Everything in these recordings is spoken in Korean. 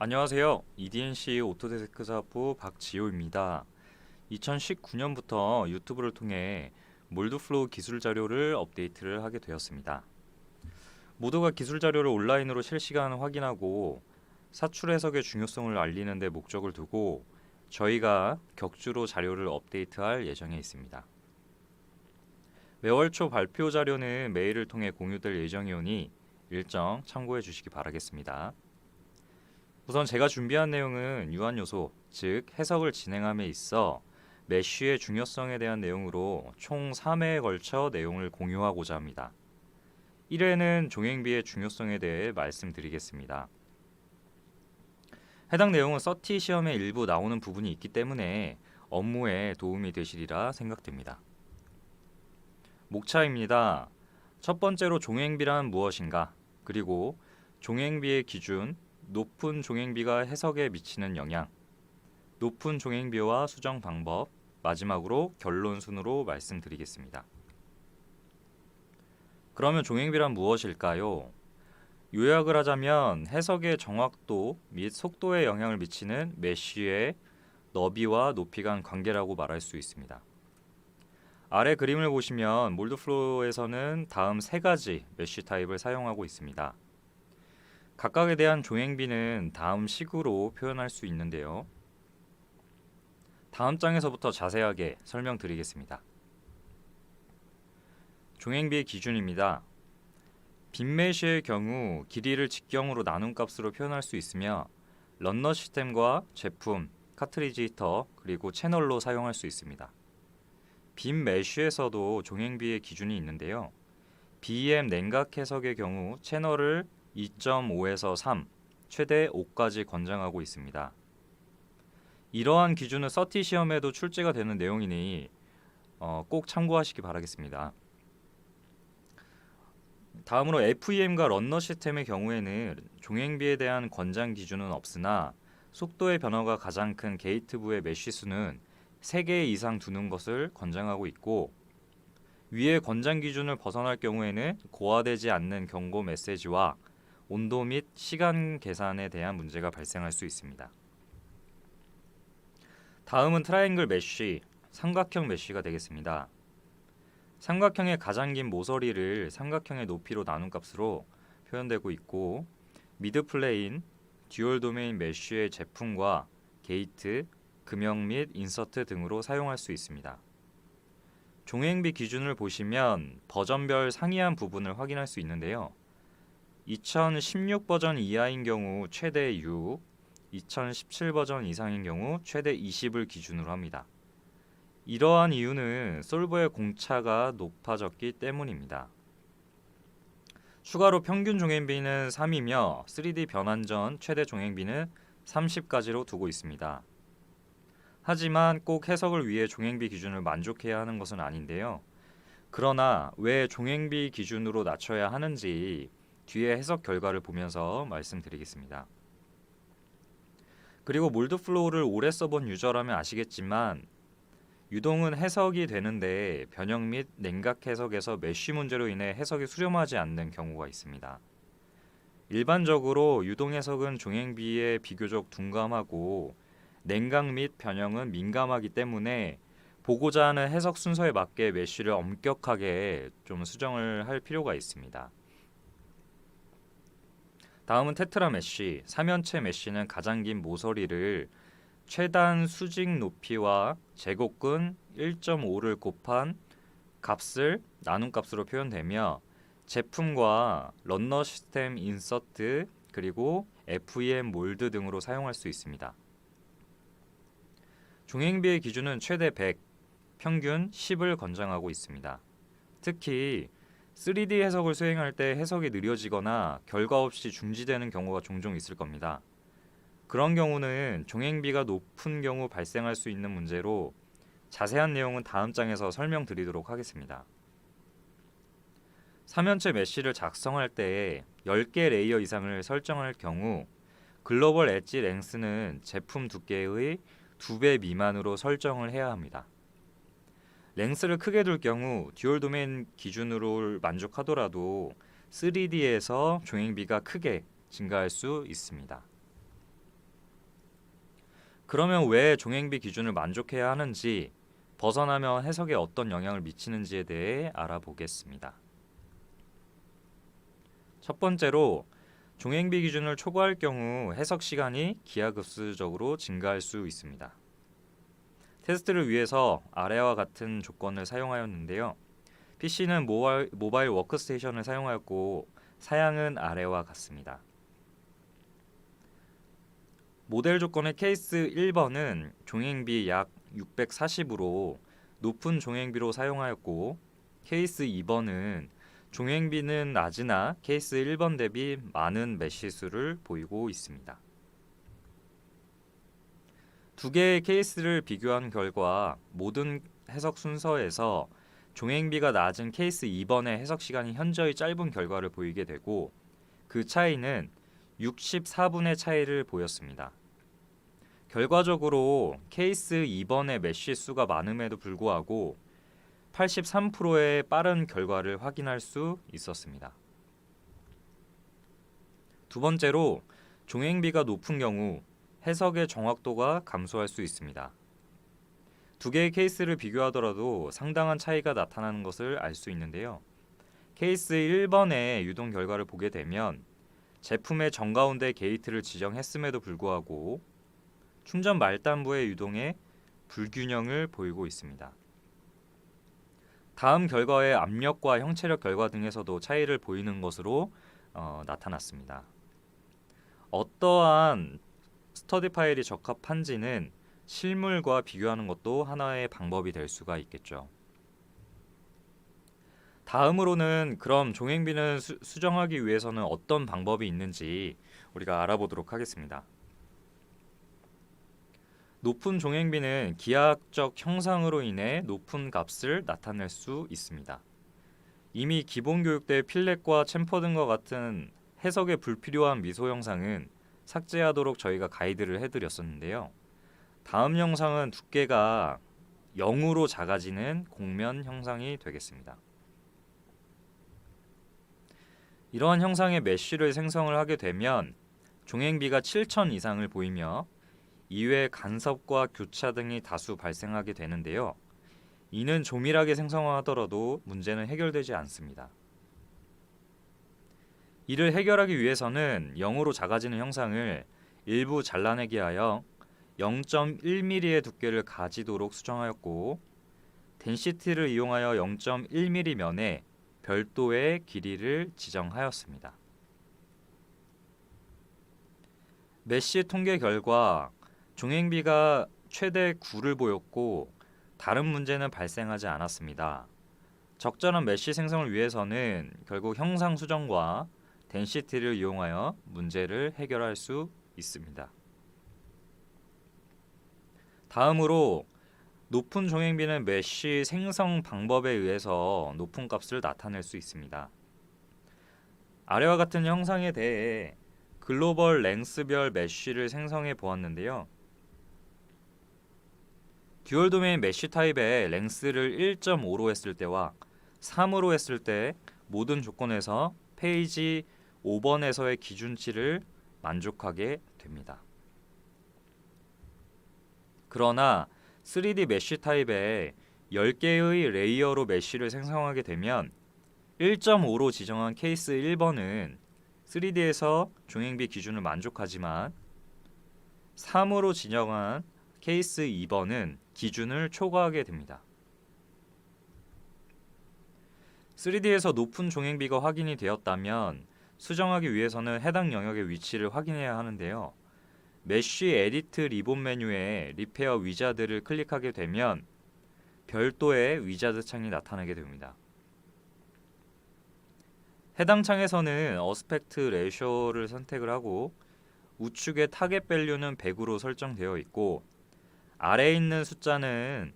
안녕하세요. EDNC 오토데스크 사부 박지호입니다. 2019년부터 유튜브를 통해 몰드플로우 기술 자료를 업데이트를 하게 되었습니다. 모두가 기술 자료를 온라인으로 실시간 확인하고 사출 해석의 중요성을 알리는 데 목적을 두고 저희가 격주로 자료를 업데이트할 예정에 있습니다. 매월 초 발표 자료는 메일을 통해 공유될 예정이오니 일정 참고해 주시기 바라겠습니다. 우선 제가 준비한 내용은 유한 요소, 즉 해석을 진행함에 있어 메쉬의 중요성에 대한 내용으로 총 3회에 걸쳐 내용을 공유하고자 합니다. 1회는 종횡비의 중요성에 대해 말씀드리겠습니다. 해당 내용은 서티 시험에 일부 나오는 부분이 있기 때문에 업무에 도움이 되시리라 생각됩니다. 목차입니다. 첫 번째로 종횡비란 무엇인가, 그리고 종횡비의 기준, 높은 종횡비가 해석에 미치는 영향, 높은 종횡비와 수정 방법, 마지막으로 결론 순으로 말씀드리겠습니다. 그러면 종횡비란 무엇일까요? 요약을 하자면 해석의 정확도 및 속도에 영향을 미치는 메쉬의 너비와 높이 간 관계라고 말할 수 있습니다. 아래 그림을 보시면 몰드플로우에서는 다음 세 가지 메쉬 타입을 사용하고 있습니다. 각각에 대한 종횡비는 다음 식으로 표현할 수 있는데요. 다음 장에서부터 자세하게 설명드리겠습니다. 종횡비의 기준입니다. 빈메쉬의 경우 길이를 직경으로 나눈 값으로 표현할 수 있으며 런너 시스템과 제품, 카트리지 히터, 그리고 채널로 사용할 수 있습니다. 빈메쉬에서도 종횡비의 기준이 있는데요. BEM 냉각 해석의 경우 채널을 2.5에서 3, 최대 5까지 권장하고 있습니다. 이러한 기준은 서티 시험에도 출제가 되는 내용이니 꼭 참고하시기 바라겠습니다. 다음으로 FEM과 런너 시스템의 경우에는 종횡비에 대한 권장 기준은 없으나 속도의 변화가 가장 큰 게이트부의 메쉬 수는 3개 이상 두는 것을 권장하고 있고, 위의 권장 기준을 벗어날 경우에는 고화되지 않는 경고 메시지와 온도 및 시간 계산에 대한 문제가 발생할 수 있습니다. 다음은 트라이앵글 메쉬, 삼각형 메쉬가 되겠습니다. 삼각형의 가장 긴 모서리를 삼각형의 높이로 나눈 값으로 표현되고 있고, 미드 플레인, 듀얼 도메인 메쉬의 제품과 게이트, 금형 및 인서트 등으로 사용할 수 있습니다. 종횡비 기준을 보시면 버전별 상이한 부분을 확인할 수 있는데요. 2016 버전 이하인 경우 최대 6, 2017 버전 이상인 경우 최대 20을 기준으로 합니다. 이러한 이유는 솔버의 공차가 높아졌기 때문입니다. 추가로 평균 종횡비는 3이며 3D 변환 전 최대 종횡비는 30까지로 두고 있습니다. 하지만 꼭 해석을 위해 종횡비 기준을 만족해야 하는 것은 아닌데요. 그러나 왜 종횡비 기준으로 낮춰야 하는지 뒤에 해석 결과를 보면서 말씀드리겠습니다. 그리고 몰드플로우를 오래 써본 유저라면 아시겠지만 유동은 해석이 되는데 변형 및 냉각 해석에서 메쉬 문제로 인해 해석이 수렴하지 않는 경우가 있습니다. 일반적으로 유동 해석은 종횡비에 비교적 둔감하고 냉각 및 변형은 민감하기 때문에 보고자 하는 해석 순서에 맞게 메쉬를 엄격하게 좀 수정을 할 필요가 있습니다. 다음은 테트라 메쉬, 3연체 메쉬는 가장 긴 모서리를 최단 수직 높이와 제곱근 1.5를 곱한 값을 나눈 값으로 표현되며 제품과 런너 시스템 인서트 그리고 FEM 몰드 등으로 사용할 수 있습니다. 종횡비의 기준은 최대 100, 평균 10을 권장하고 있습니다. 특히 3D 해석을 수행할 때 해석이 느려지거나 결과 없이 중지되는 경우가 종종 있을 겁니다. 그런 경우는 종횡비가 높은 경우 발생할 수 있는 문제로 자세한 내용은 다음 장에서 설명드리도록 하겠습니다. 3연체 메쉬를 작성할 때 10개 레이어 이상을 설정할 경우 글로벌 엣지 랭스는 제품 두께의 2배 미만으로 설정을 해야 합니다. 랭스를 크게 둘 경우 듀얼 도메인 기준으로 만족하더라도 3D에서 종횡비가 크게 증가할 수 있습니다. 그러면 왜 종행비 기준을 만족해야 하는지, 벗어나면 해석에 어떤 영향을 미치는지에 대해 알아보겠습니다. 첫 번째로 종행비 기준을 초과할 경우 해석 시간이 기하급수적으로 증가할 수 있습니다. 테스트를 위해서 아래와 같은 조건을 사용하였는데요. PC는 모바일 워크스테이션을 사용하였고 사양은 아래와 같습니다. 모델 조건의 케이스 1번은 종행비 약 640으로 높은 종행비로 사용하였고, 케이스 2번은 종행비는 낮으나 케이스 1번 대비 많은 메시 수를 보이고 있습니다. 두 개의 케이스를 비교한 결과 모든 해석 순서에서 종행비가 낮은 케이스 2번의 해석 시간이 현저히 짧은 결과를 보이게 되고, 그 차이는 64분의 차이를 보였습니다. 결과적으로 케이스 2번의 메시 수가 많음에도 불구하고 83%의 빠른 결과를 확인할 수 있었습니다. 두 번째로 종행비가 높은 경우 해석의 정확도가 감소할 수 있습니다. 두 개의 케이스를 비교하더라도 상당한 차이가 나타나는 것을 알 수 있는데요. 케이스 1번의 유동 결과를 보게 되면 제품의 정가운데 게이트를 지정했음에도 불구하고 충전 말단부의 유동에 불균형을 보이고 있습니다. 다음 결과의 압력과 형체력 결과 등에서도 차이를 보이는 것으로 나타났습니다. 어떠한 스터디 파일이 적합한지는 실물과 비교하는 것도 하나의 방법이 될 수가 있겠죠. 다음으로는 그럼 종행비는 수정하기 위해서는 어떤 방법이 있는지 우리가 알아보도록 하겠습니다. 높은 종행비는 기하학적 형상으로 인해 높은 값을 나타낼 수 있습니다. 이미 기본교육대 필렛과 챔퍼 등과 같은 해석에 불필요한 미소 형상은 삭제하도록 저희가 가이드를 해드렸었는데요. 다음 형상은 두께가 0으로 작아지는 곡면 형상이 되겠습니다. 이러한 형상의 메쉬를 생성을 하게 되면 종행비가 7000 이상을 보이며 이외 간섭과 교차 등이 다수 발생하게 되는데요. 이는 조밀하게 생성하더라도 문제는 해결되지 않습니다. 이를 해결하기 위해서는 0으로 작아지는 형상을 일부 잘라내게 하여 0.1mm의 두께를 가지도록 수정하였고, 덴시티를 이용하여 0.1mm 면에 별도의 길이를 지정하였습니다. 메쉬 통계 결과 종행비가 최대 9를 보였고 다른 문제는 발생하지 않았습니다. 적절한 메쉬 생성을 위해서는 결국 형상 수정과 덴시티를 이용하여 문제를 해결할 수 있습니다. 다음으로 높은 종행비는 메쉬 생성 방법에 의해서 높은 값을 나타낼 수 있습니다. 아래와 같은 형상에 대해 글로벌 랭스별 메쉬를 생성해 보았는데요. 듀얼 도메인 메쉬 타입의 랭스를 1.5로 했을 때와 3으로 했을 때 모든 조건에서 페이지 5번에서의 기준치를 만족하게 됩니다. 그러나 3D 메쉬 타입의 10개의 레이어로 메쉬를 생성하게 되면 1.5로 지정한 케이스 1번은 3D에서 종행비 기준을 만족하지만 3으로 지정한 케이스 2번은 기준을 초과하게 됩니다. 3D에서 높은 종행비가 확인이 되었다면 수정하기 위해서는 해당 영역의 위치를 확인해야 하는데요. 메쉬 에디트 리본 메뉴에 리페어 위자드를 클릭하게 되면 별도의 위자드 창이 나타나게 됩니다. 해당 창에서는 어스펙트 레이쇼를 선택을 하고 우측의 타겟 밸류는 100으로 설정되어 있고, 아래에 있는 숫자는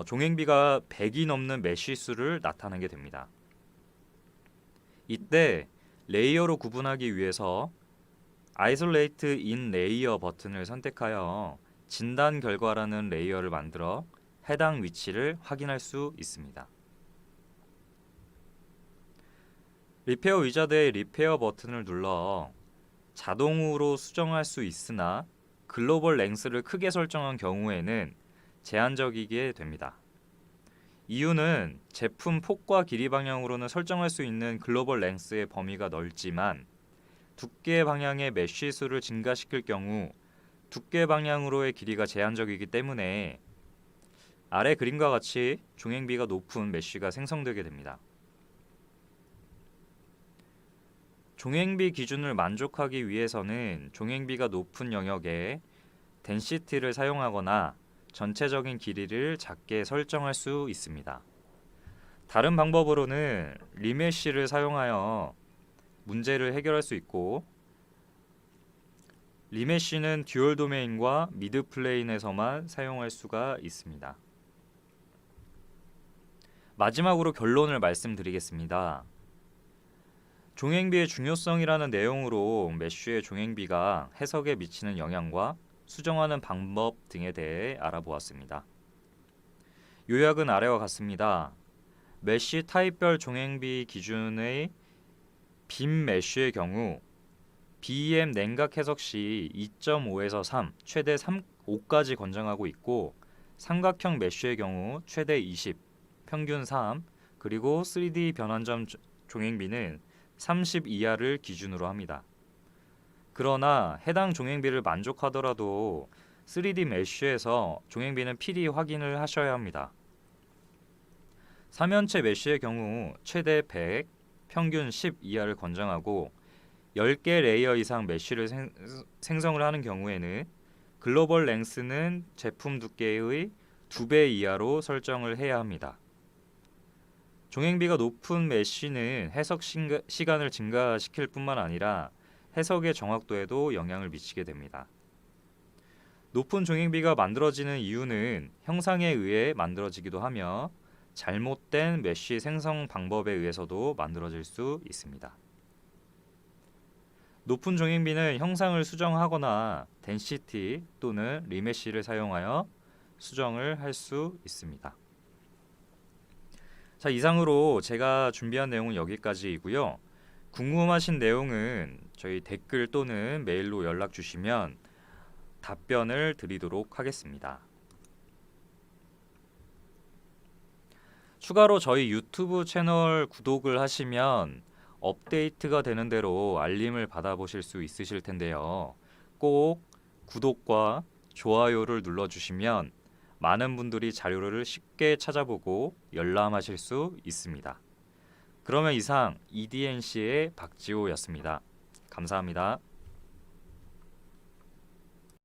종행비가 100이 넘는 메쉬 수를 나타내게 됩니다. 이때 레이어로 구분하기 위해서 Isolate in Layer 버튼을 선택하여 진단 결과라는 레이어를 만들어 해당 위치를 확인할 수 있습니다. 리페어 위자드의 리페어 버튼을 눌러 자동으로 수정할 수 있으나 글로벌 랭스를 크게 설정한 경우에는 제한적이게 됩니다. 이유는 제품 폭과 길이 방향으로는 설정할 수 있는 글로벌 랭스의 범위가 넓지만 두께 방향의 메쉬 수를 증가시킬 경우 두께 방향으로의 길이가 제한적이기 때문에 아래 그림과 같이 종횡비가 높은 메쉬가 생성되게 됩니다. 종횡비 기준을 만족하기 위해서는 종횡비가 높은 영역에 덴시티를 사용하거나 전체적인 길이를 작게 설정할 수 있습니다. 다른 방법으로는 리메쉬를 사용하여 문제를 해결할 수 있고, 리메쉬는 듀얼 도메인과 미드 플레인에서만 사용할 수가 있습니다. 마지막으로 결론을 말씀드리겠습니다. 종횡비의 중요성이라는 내용으로 메쉬의 종횡비가 해석에 미치는 영향과 수정하는 방법 등에 대해 알아보았습니다. 요약은 아래와 같습니다. 메쉬 타입별 종횡비 기준의 빔 메쉬의 경우 BEM 냉각 해석 시 2.5에서 3, 최대 5까지 권장하고 있고, 삼각형 메쉬의 경우 최대 20, 평균 3, 그리고 3D 변환점 종횡비는 30 이하를 기준으로 합니다. 그러나 해당 종횡비를 만족하더라도 3D 메쉬에서 종횡비는 필히 확인을 하셔야 합니다. 3연체 메쉬의 경우 최대 100, 평균 10 이하를 권장하고 10개 레이어 이상 메쉬를 생성을 하는 경우에는 글로벌 랭스는 제품 두께의 2배 이하로 설정을 해야 합니다. 종횡비가 높은 메쉬는 해석 시간을 증가시킬 뿐만 아니라 해석의 정확도에도 영향을 미치게 됩니다. 높은 종횡비가 만들어지는 이유는 형상에 의해 만들어지기도 하며 잘못된 메쉬 생성 방법에 의해서도 만들어질 수 있습니다. 높은 종횡비는 형상을 수정하거나 덴시티 또는 리메쉬를 사용하여 수정을 할 수 있습니다. 자, 이상으로 제가 준비한 내용은 여기까지이고요. 궁금하신 내용은 저희 댓글 또는 메일로 연락 주시면 답변을 드리도록 하겠습니다. 추가로 저희 유튜브 채널 구독을 하시면 업데이트가 되는 대로 알림을 받아보실 수 있으실 텐데요. 꼭 구독과 좋아요를 눌러주시면 많은 분들이 자료를 쉽게 찾아보고 열람하실 수 있습니다. 그러면 이상 EDNC의 박지호였습니다. 감사합니다.